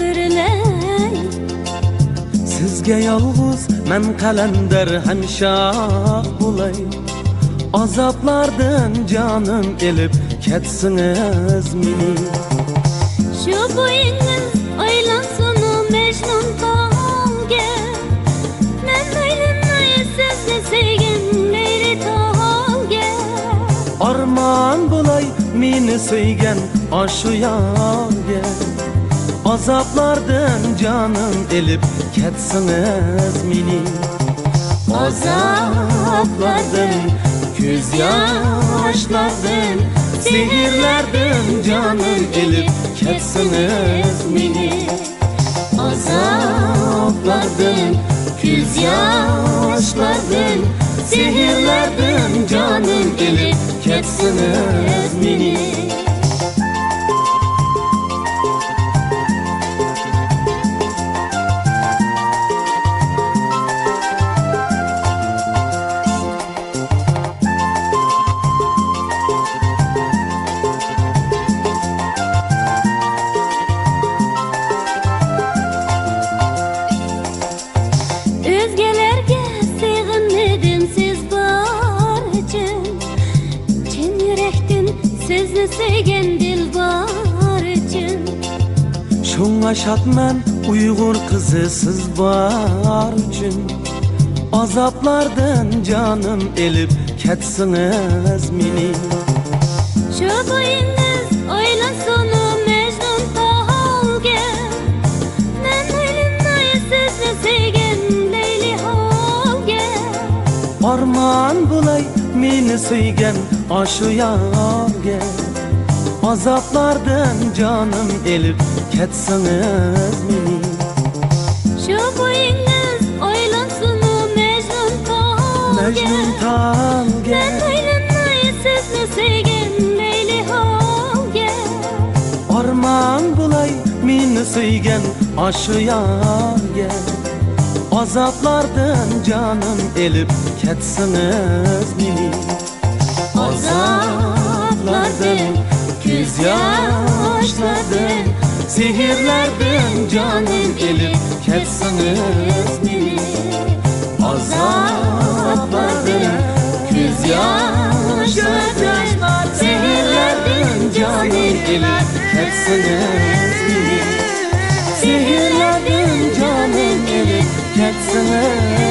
birley. Sizge yalğız men kalender hemşah bulay. Azaplardan canım elip ketsiniz meni. Şu boyunuz aylansın Mecnun Talge. Men Leyli'ni sizni sevgin Leyli Talge. Arman bulay meni söygen aşı yarge. Azaplardan canım elip ketsiniz meni. Azaplardan, göz yaşlardan, sihirlerden canım elip ketsiniz meni. Azaplardan, göz yaşlardan, sihirlerden canım elip ketsiniz meni. Özgelerge sığınmadım siz bar için. Çin yürekten sizni sevgen dilbar için. Şoňa şatman Uygur kızı siz bar üçün. Azaplardan canım elip ketsiniz meni. Şu boyunuz aylansın Mecnun Talge. Men Leyli'ni sizni sevgen Leyli Halge. Arman bulay meni söygen aşı yarge. Azaplardan canım elip ketsiniz meni. Şu boyunuz aylansın Mecnun Talge. Mecnun Talge. Men Leyli'ni sizni sevgen Leyli Halge. Arman bulay meni söygen aşı yarge. Azaplardan canım elip ketsiniz meni. Azaplardan, göz yaşlardan, sihirlerden canım elip ketsiniz meni. Azaplardan, göz yaşlardan, sihirlerden canım elip ketsiniz meni. Sihirlerden canım elip ketsiniz